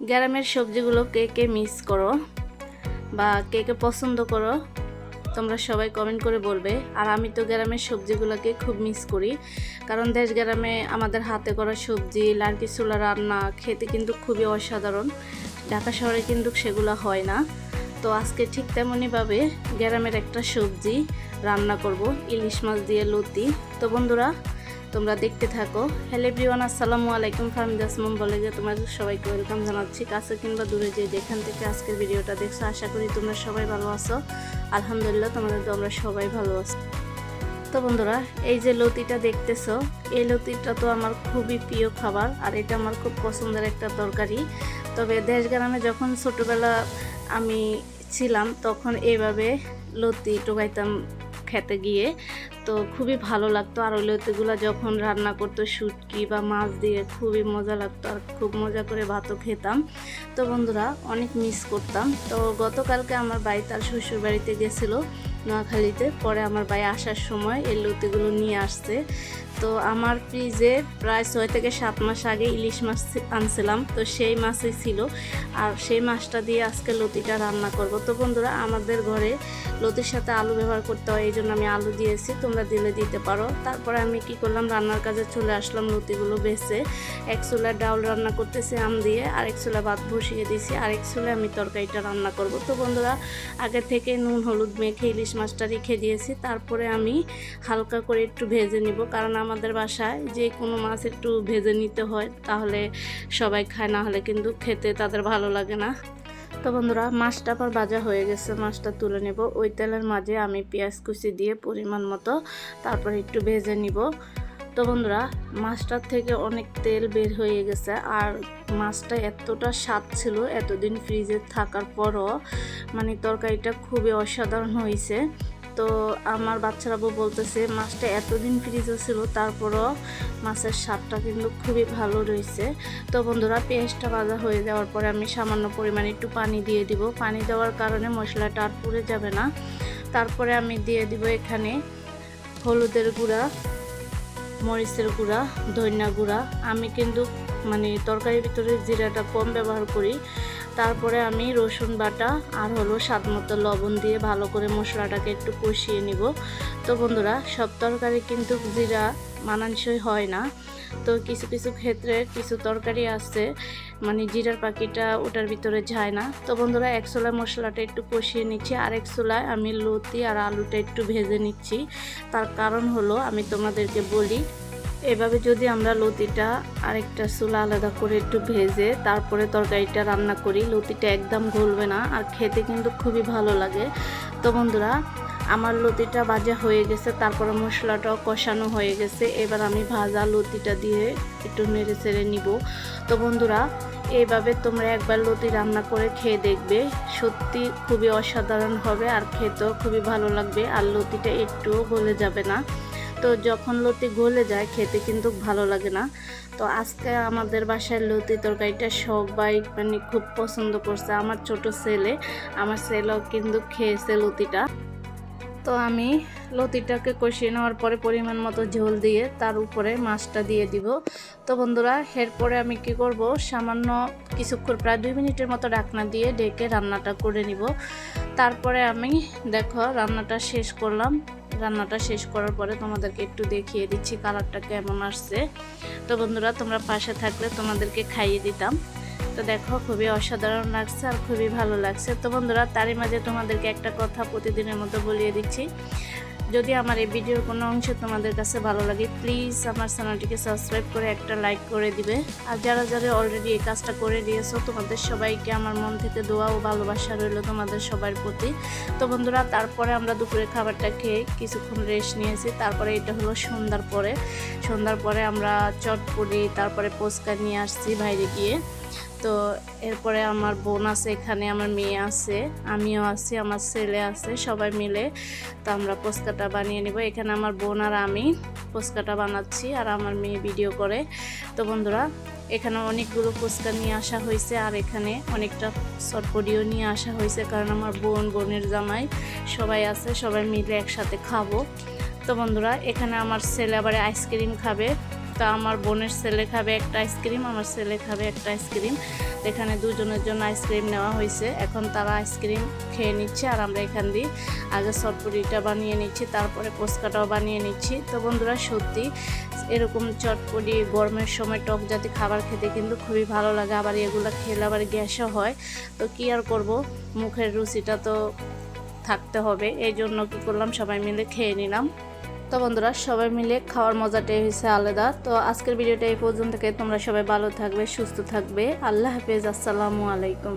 গ্রামের সবজিগুলো কে কে মিস করো বা কে কে পছন্দ করো তোমরা সবাই কমেন্ট করে বলবে। আর আমি তো গ্রামের সবজিগুলোকে খুব মিস করি, কারণ দেশ গ্রামে আমাদের হাতে করা সবজি, লার্কি চুলা রান্না খেতে কিন্তু খুবই অসাধারণ। ঢাকা শহরে কিন্তু সেগুলো হয় না। তো আজকে ঠিক তেমনইভাবে গ্রামের একটা সবজি রান্না করব, ইলিশ মাছ দিয়ে লতি। তো বন্ধুরা তোমরা দেখতে থাকো। হ্যালো এভরিওয়ান, আসসালামু আলাইকুম। ফার্মিদাস মম বলে যে তোমাদের সবাইকে ওয়েলকাম জানাচ্ছি, কাছে কিংবা দূরে যে যেখান থেকে আজকের ভিডিওটা দেখছো। আশা করি তোমরা সবাই ভালো আছো। আলহামদুলিল্লাহ তোমাদের তো আমরা সবাই ভালো আছি। তো বন্ধুরা এই যে লতিটা দেখতেছো, এই লতিটা তো আমার খুবই প্রিয় খাবার, আর এটা আমার খুব পছন্দের একটা তরকারি। তবে দেশ গ্রামে যখন ছোটোবেলা আমি ছিলাম তখন এইভাবে লতি টোকাইতাম খেতে গিয়ে, তো খুবই ভালো লাগতো। আর ওই লতিগুলো যখন রান্না করতো শুটকি বা মাছ দিয়ে খুবই মজা লাগতো, আর খুব মজা করে ভাতও খেতাম। তো বন্ধুরা অনেক মিস করতাম। তো গতকালকে আমার ভাই তার শ্বশুর বাড়িতে গেছিলো নোয়াখালীতে, পরে আমার ভাই আসার সময় এই লতিগুলো নিয়ে আসছে। তো আমার ফ্রিজে প্রায় 6 থেকে 7 মাস আগে ইলিশ মাছ আনছিলাম, তো সেই মাছই ছিল, আর সেই মাছটা দিয়ে আজকে লতিটা রান্না করব। তো বন্ধুরা আমাদের ঘরে লতির সাথে আলু ব্যবহার করতে হয়, এই জন্য আমি আলু দিয়েছি, তোমরা দিলে দিতে পারো। তারপরে আমি কি করলাম, রান্নার কাজে চলে আসলাম। লতিগুলো বেছে এক চুলায় ডাউল রান্না করতেছি আম দিয়ে, আরেক চুলায় ভাত বসিয়ে দিয়েছি, আরেক চুলায় আমি তরকারিটা রান্না করব। তো বন্ধুরা আগে থেকে নুন হলুদ মেখে ইলিশ মাছটা রেখে দিয়েছি। তারপরে আমি হালকা করে একটু ভেজে নিব, কারণ আমাদের বাসায় যে কোনো মাছ একটু ভেজে নিতে হয়, তাহলে সবাই খায়, না হলে কিন্তু খেতে তাদের ভালো লাগে না। তো বন্ধুরা মাছটা আবার ভাজা হয়ে গেছে, মাছটা তুলে নেব। ওই তেলের মাঝে আমি পেঁয়াজ কুচি দিয়ে পরিমাণ মতো তারপরে একটু ভেজে নিব। তো বন্ধুরা মাছটার থেকে অনেক তেল বের হয়ে গেছে, আর মাছটা এতটা স্বাদ ছিল এতদিন ফ্রিজে থাকার পরও, মানে তরকারিটা খুবই অসাধারণ হয়েছে। তো আমার বাচ্চারাও বলতেছে মাছটা এতদিন ফ্রিজে ছিল তারপরও মাছের স্বাদটা কিন্তু খুবই ভালো রয়েছে। তো বন্ধুরা পেঁয়াজটা ভাজা হয়ে যাওয়ার পরে আমি সামান্য পরিমাণে একটু পানি দিয়ে দিব। পানি দেওয়ার কারণে মশলাটা আর পুড়ে যাবে না। তারপরে আমি দিয়ে দিব এখানে হলুদের গুঁড়া, মরিচের গুঁড়া, ধনিয়া গুঁড়া। আমি কিন্তু তরকারির ভিতরে জিরাটা কম ব্যবহার করি। তারপরে আমি রসুন বাটা আর স্বাদ মতো লবণ দিয়ে ভালো করে মশলাটাকে একটু কষিয়ে নিব। তো বন্ধুরা সব তরকারি কিন্তু জিরা মানানসই হয় না, তো কিছু কিছু ক্ষেত্রে কিছু তরকারি আছে জিরার পাখিটা ওটার ভিতরে যায় না। তো বন্ধুরা এক চুলায় মশলাটা একটু কষিয়ে নিচ্ছি, আর এক চুলায় আমি লতি আর আলুটা একটু ভেজে নিচ্ছি। তার কারণ হলো আমি তোমাদেরকে বলি, এভাবে যদি আমরা লতিটা আরেকটা চুলা আলাদা করে একটু ভেজে তারপরে তরকারিটা রান্না করি, লতিটা একদম গলবে না, আর খেতে কিন্তু খুবই ভালো লাগে। তো বন্ধুরা আমার লতিটা ভাজা হয়ে গেছে, তারপরে মশলাটাও কষানো হয়ে গেছে। এবার আমি ভাজা লতিটা দিয়ে একটু নেড়ে চেড়ে নিব। তো বন্ধুরা এইভাবে তোমরা একবার লতি রান্না করে খেয়ে দেখবে, সত্যি খুবই অসাধারণ হবে, আর খেতেও খুবই ভালো লাগবে, আর লতিটা একটুও গলে যাবে না। তো যখন লতি গলে যায় খেতে কিন্তু ভালো লাগে না। তো আজকে আমাদের বাসায় লতি তরকারিটা সবাই খুব পছন্দ করছে। আমার ছোট ছেলে, আমার ছেলেও কিন্তু খেয়েছে লতিটা। তো আমি লতিটাকে কষিয়ে নেওয়ার পরে পরিমাণ মতো ঝোল দিয়ে তার উপরে মাছটা দিয়ে দিব। তো বন্ধুরা এরপরে আমি কি করব, সামান্য কিছুক্ষণ প্রায় 2 মিনিটের মতো ঢাকনা দিয়ে ঢেকে রান্নাটা করে নিব। তারপরে আমি দেখো রান্নাটা শেষ করলাম। রান্নাটা শেষ করার পরে তোমাদেরকে একটু দেখিয়ে দিচ্ছি কালারটা কেমন আসছে। তো বন্ধুরা তোমরা পাশে থাকলে তোমাদেরকে খাইয়ে দিতাম। তো দেখো খুবই অসাধারণ লাগছে আর খুবই ভালো লাগছে। তো বন্ধুরা তারই মাঝে তোমাদেরকে একটা কথা প্রতিদিনের মতো বলিয়ে দিচ্ছি, যদি আমার এই ভিডিওর কোনো অংশ তোমাদের কাছে ভালো লাগে প্লিজ আমার চ্যানেলটিকে সাবস্ক্রাইব করে একটা লাইক করে দিবে। আর যারা যারা অলরেডি এই কাজটা করে দিয়েছো তোমাদের সবাইকে আমার মন থেকে দোয়া ও ভালোবাসা রইল তোমাদের সবার প্রতি। তো বন্ধুরা তারপরে আমরা দুপুরে খাবারটা খেয়ে কিছুক্ষণ রেস্ট নিয়েছি। তারপরে এটা হলো সন্ধ্যার পরে আমরা চটপটি তারপরে ফুচকা নিয়ে আসছি বাইরে গিয়ে। তো এরপরে আমার বোন আছে এখানে, আমার মেয়ে আছে, আমিও আছি, আমার ছেলে আছে, সবাই মিলে তো আমরা ফুচকাটা বানিয়ে নিব। এখানে আমার বোন আর আমি ফুচকাটা বানাচ্ছি, আর আমার মেয়ে ভিডিও করে। তো বন্ধুরা এখানে অনেকগুলো ফুচকা নিয়ে আসা হয়েছে, আর এখানে অনেকটা চটপটিও নিয়ে আসা হয়েছে, কারণ আমার বোনের জামাই সবাই আছে, সবাই মিলে একসাথে খাবো। তো বন্ধুরা এখানে আমার ছেলে আবার আইসক্রিম খাবে, তা আমার বোনের ছেলে খাবে একটা আইসক্রিম, আমার ছেলে খাবে একটা আইসক্রিম। তো এখানে দুজনের জন্য আইসক্রিম নেওয়া হয়েছে। এখন তারা আইসক্রিম খেয়ে নিচ্ছে আর আমরা এখান দিয়ে আগে চটপটিটা বানিয়ে নিচ্ছি, তারপরে ফুচকাটাও বানিয়ে নিচ্ছি। তো বন্ধুরা সত্যি এরকম চটপটি গরমের সময় টক জাতীয় খাবার খেতে কিন্তু খুবই ভালো লাগে, আবার এগুলো খেলে আবার গ্যাসও হয়। তো কী আর করব, মুখের রুচিটা তো থাকতে হবে, এই জন্য কী করলাম সবাই মিলে খেয়ে নিলাম। তো বন্ধুরা সবাই মিলে খাওয়ার মজাটাই হয়েছে আলাদা। তো আজকের ভিডিওটা এই পর্যন্ত থেকে, তোমরা সবাই ভালো থাকবে, সুস্থ থাকবে। আল্লাহ হাফেজ, আসসালামু আলাইকুম।